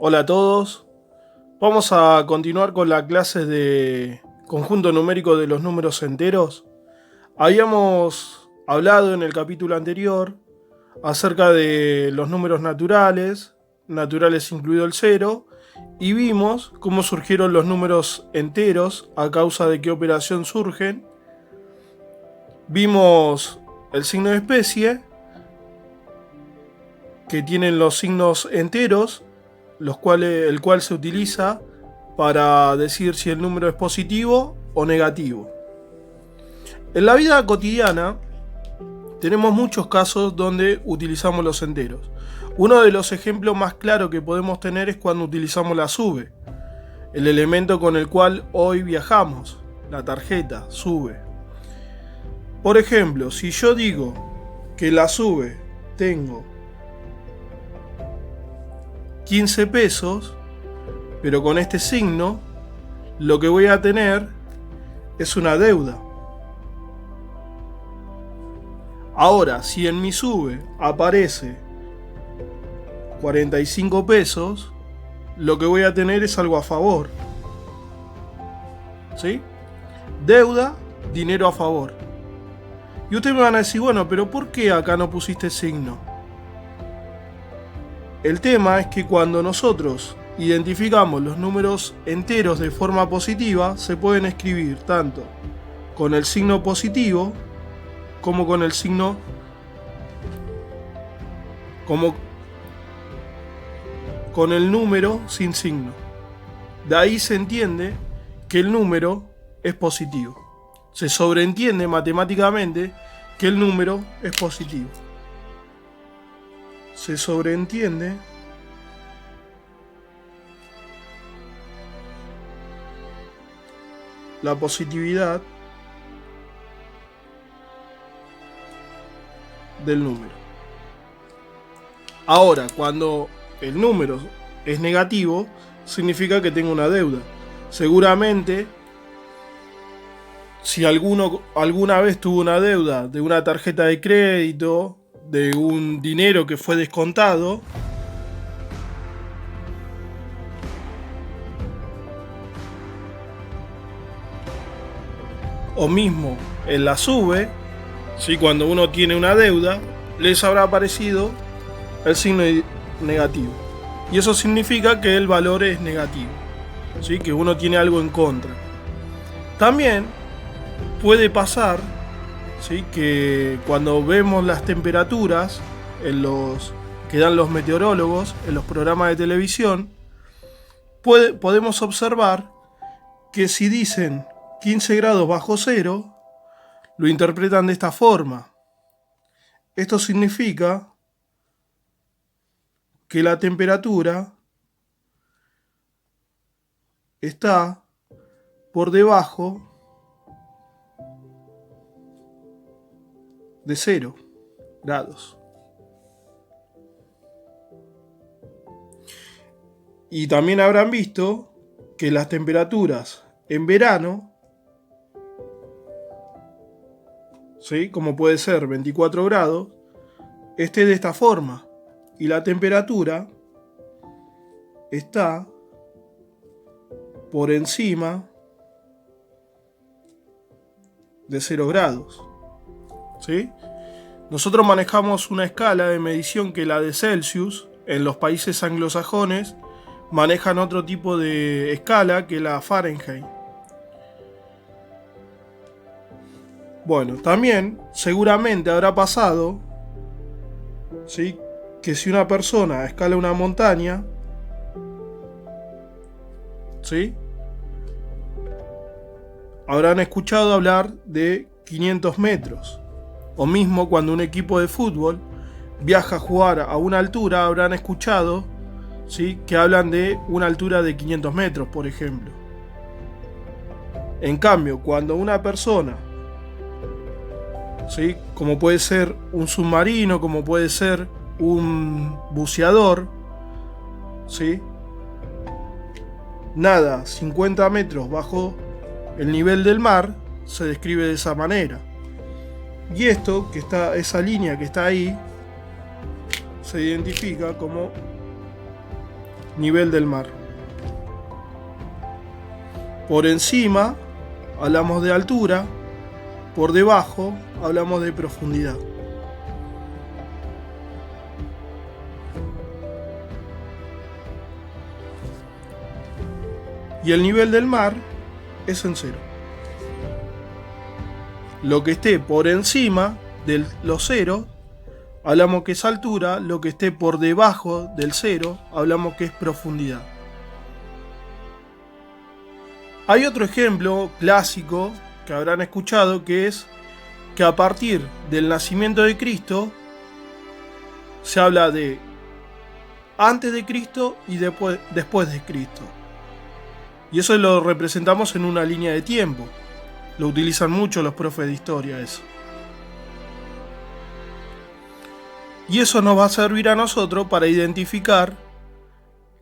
Hola a todos. Vamos a continuar con la clase de conjunto numérico de los números enteros. Habíamos hablado en el capítulo anterior acerca de los números naturales, naturales incluido el cero, y vimos cómo surgieron los números enteros, a causa de qué operación surgen. Vimos el signo de especie, que tienen los signos enteros, el cual se utiliza para decir si el número es positivo o negativo. En la vida cotidiana tenemos muchos casos donde utilizamos los enteros. Uno de los ejemplos más claros que podemos tener es cuando utilizamos la SUBE, el elemento con el cual hoy viajamos, la tarjeta SUBE. Por ejemplo, si yo digo que la SUBE tengo 15 pesos, pero con este signo, lo que voy a tener es una deuda. Ahora, si en mi SUBE aparece 45 pesos, lo que voy a tener es algo a favor. ¿Sí? Deuda, dinero a favor. Y ustedes me van a decir, bueno, pero ¿por qué acá no pusiste signo? El tema es que cuando nosotros identificamos los números enteros de forma positiva, se pueden escribir tanto con el signo positivo como con el signo con el número sin signo. De ahí se entiende que el número es positivo. Se sobreentiende matemáticamente que el número es positivo. Se sobreentiende la positividad del número. Ahora, cuando el número es negativo, significa que tengo una deuda. Seguramente, si alguna vez tuvo una deuda de una tarjeta de crédito, de un dinero que fue descontado, o mismo en la SUBE, ¿sí? Cuando uno tiene una deuda, les habrá aparecido el signo negativo. Y eso significa que el valor es negativo, ¿sí? Que uno tiene algo en contra. También puede pasar, ¿sí? Que cuando vemos las temperaturas que dan los meteorólogos en los programas de televisión, podemos observar que si dicen 15 grados bajo cero, lo interpretan de esta forma. Esto significa que la temperatura está por debajo de 0 grados. Y también habrán visto que las temperaturas en verano, ¿sí? Como puede ser 24 grados, esté de esta forma. Y la temperatura está por encima de 0 grados. ¿Sí? Nosotros manejamos una escala de medición que es la de Celsius. En los países anglosajones manejan otro tipo de escala que la Fahrenheit. Bueno, también seguramente habrá pasado, ¿sí? Que si una persona escala una montaña, ¿sí? Habrán escuchado hablar de 500 metros. O mismo cuando un equipo de fútbol viaja a jugar a una altura, habrán escuchado, ¿sí? Que hablan de una altura de 500 metros, por ejemplo. En cambio, cuando una persona, ¿sí? Como puede ser un submarino, como puede ser un buceador, ¿sí? Nada 50 metros bajo el nivel del mar, se describe de esa manera. Y esa línea que está ahí, se identifica como nivel del mar. Por encima hablamos de altura, por debajo hablamos de profundidad. Y el nivel del mar es en 0. Lo que esté por encima de los 0, hablamos que es altura. Lo que esté por debajo del 0, hablamos que es profundidad. Hay otro ejemplo clásico que habrán escuchado, que es que a partir del nacimiento de Cristo se habla de antes de Cristo y después de Cristo. Y eso lo representamos en una línea de tiempo. Lo utilizan mucho los profes de historia eso. Y eso nos va a servir a nosotros para identificar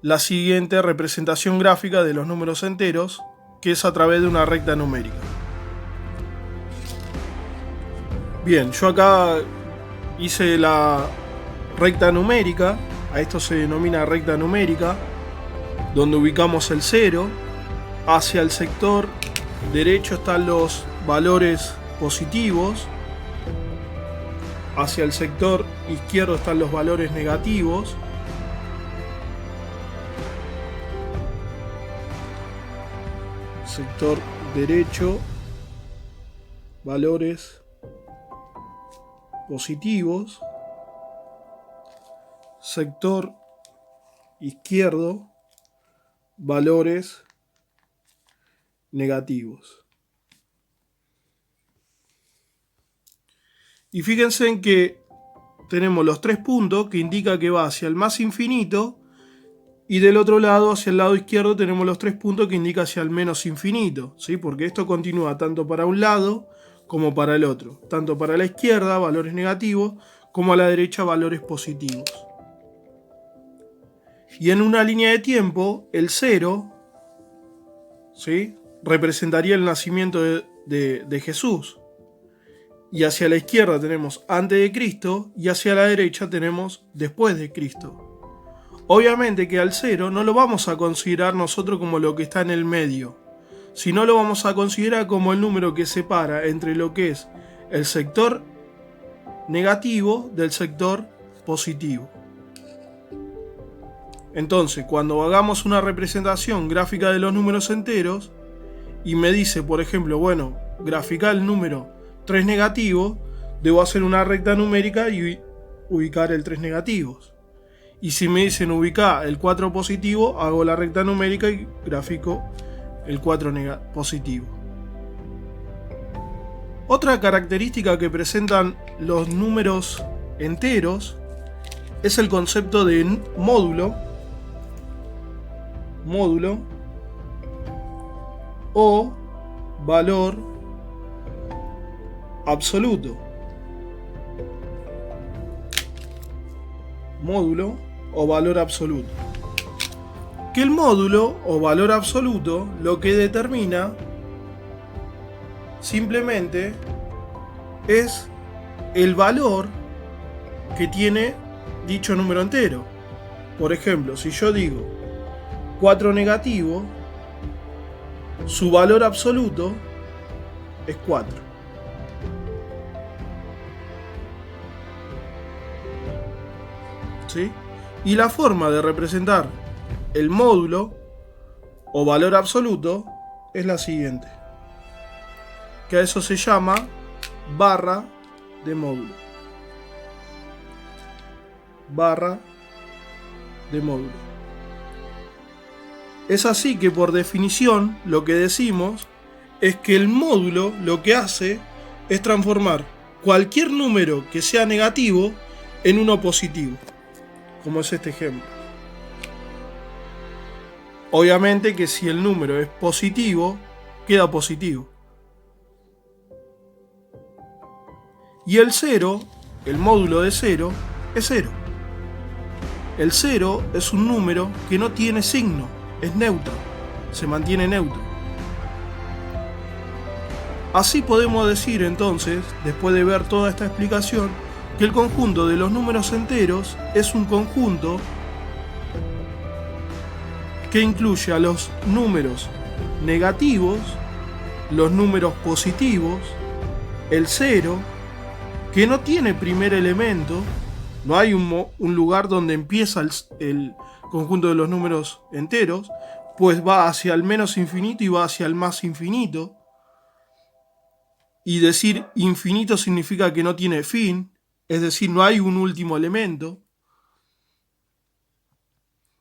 la siguiente representación gráfica de los números enteros, que es a través de una recta numérica. Bien, yo acá hice la recta numérica. A esto se denomina recta numérica, donde ubicamos el 0. Hacia el sector derecho están los valores positivos. Hacia el sector izquierdo están los valores negativos. Sector derecho, valores positivos. Sector izquierdo, valores negativos. Y fíjense en que tenemos los 3 puntos, que indica que va hacia el más infinito, y del otro lado, hacia el lado izquierdo, tenemos los 3 puntos que indica hacia el menos infinito, ¿sí? Porque esto continúa tanto para un lado como para el otro, tanto para la izquierda, valores negativos, como a la derecha, valores positivos. Y en una línea de tiempo, el 0, ¿sí?, representaría el nacimiento de Jesús. Y hacia la izquierda tenemos antes de Cristo y hacia la derecha tenemos después de Cristo. Obviamente que al 0 no lo vamos a considerar nosotros como lo que está en el medio, sino lo vamos a considerar como el número que separa entre lo que es el sector negativo del sector positivo. Entonces, cuando hagamos una representación gráfica de los números enteros y me dice, por ejemplo, bueno, graficar el número 3 negativo, debo hacer una recta numérica y ubicar el 3 negativos. Y si me dicen ubicar el 4 positivo, hago la recta numérica y grafico el 4 positivo. Otra característica que presentan los números enteros es el concepto de módulo o valor absoluto. Módulo o valor absoluto. Que el módulo o valor absoluto lo que determina simplemente es el valor que tiene dicho número entero. Por ejemplo, si yo digo 4 negativo, su valor absoluto es 4. ¿Sí? Y la forma de representar el módulo o valor absoluto es la siguiente, que a eso se llama barra de módulo. Barra de módulo. Es así que por definición lo que decimos es que el módulo lo que hace es transformar cualquier número que sea negativo en uno positivo, como es este ejemplo. Obviamente que si el número es positivo, queda positivo. Y el 0, el módulo de 0, es 0. El 0 es un número que no tiene signo, es neutro, se mantiene neutro. Así podemos decir entonces, después de ver toda esta explicación, que el conjunto de los números enteros es un conjunto que incluye a los números negativos, los números positivos, el 0, que no tiene primer elemento, no hay un lugar donde empieza el conjunto de los números enteros, pues va hacia el menos infinito y va hacia el más infinito. Y decir infinito significa que no tiene fin, es decir, no hay un último elemento.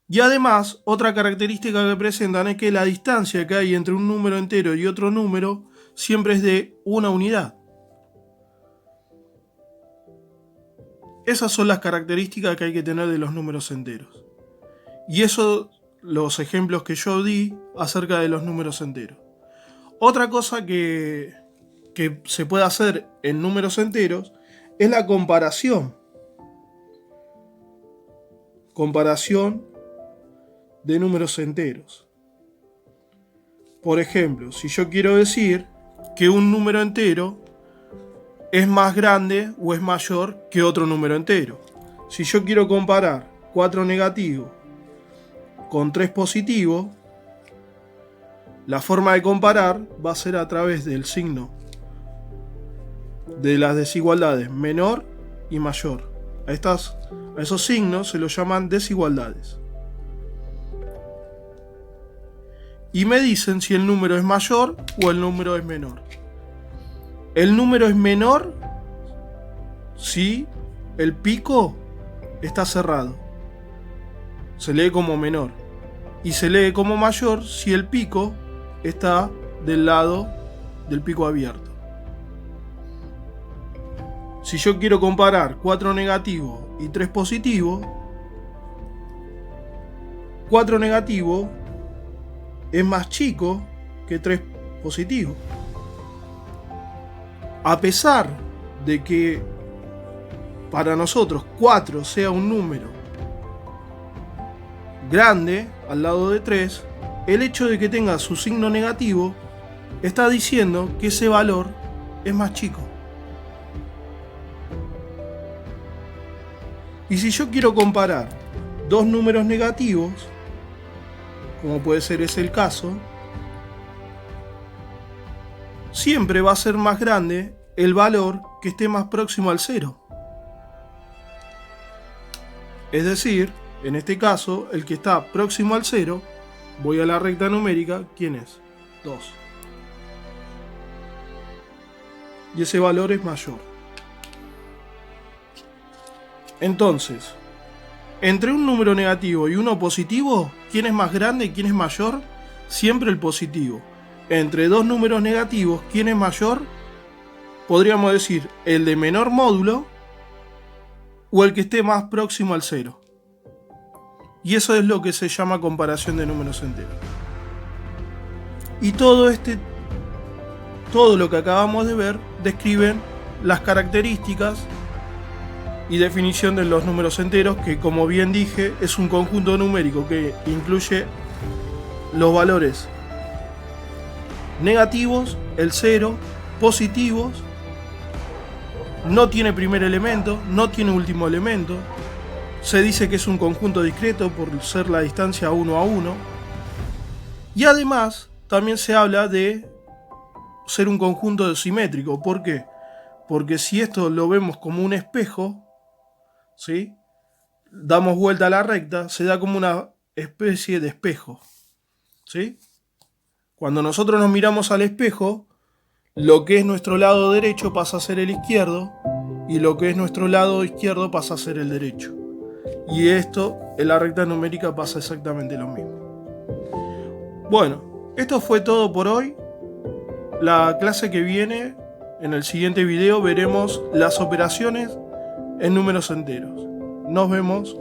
Y además, otra característica que presentan es que la distancia que hay entre un número entero y otro número siempre es de una unidad. Esas son las características que hay que tener de los números enteros. Y eso, los ejemplos que yo di acerca de los números enteros. Otra cosa que se puede hacer en números enteros es la comparación. Comparación de números enteros. Por ejemplo, si yo quiero decir que un número entero es más grande o es mayor que otro número entero. Si yo quiero comparar 4 negativo con 3 positivo, la forma de comparar va a ser a través del signo de las desigualdades menor y mayor. A esos signos se los llaman desigualdades. Y me dicen si el número es mayor o el número es menor. El número es menor si el pico está cerrado. Se lee como menor. Y se lee como mayor si el pico está del lado del pico abierto. Si yo quiero comparar 4 negativo y 3 positivo, 4 negativo es más chico que 3 positivo. A pesar de que para nosotros 4 sea un número grande al lado de 3, el hecho de que tenga su signo negativo está diciendo que ese valor es más chico. Y si yo quiero comparar dos números negativos, como puede ser ese el caso, siempre va a ser más grande el valor que esté más próximo al 0. Es decir, en este caso, el que está próximo al 0, voy a la recta numérica, ¿quién es? 2. Y ese valor es mayor. Entonces, entre un número negativo y uno positivo, ¿quién es más grande y quién es mayor? Siempre el positivo. Entre dos números negativos, ¿quién es mayor? Podríamos decir el de menor módulo o el que esté más próximo al 0. Y eso es lo que se llama comparación de números enteros. Y todo lo que acabamos de ver describen las características y definición de los números enteros, que, como bien dije, es un conjunto numérico que incluye los valores negativos, el 0, positivos, no tiene primer elemento, no tiene último elemento, se dice que es un conjunto discreto por ser la distancia 1 a 1, y además también se habla de ser un conjunto simétrico. ¿Por qué? Porque si esto lo vemos como un espejo, ¿sí?, damos vuelta a la recta, se da como una especie de espejo, ¿sí? Cuando nosotros nos miramos al espejo, lo que es nuestro lado derecho pasa a ser el izquierdo y lo que es nuestro lado izquierdo pasa a ser el derecho. Y esto en la recta numérica pasa exactamente lo mismo. Bueno, esto fue todo por hoy. La clase que viene, en el siguiente video, veremos las operaciones en números enteros. Nos vemos.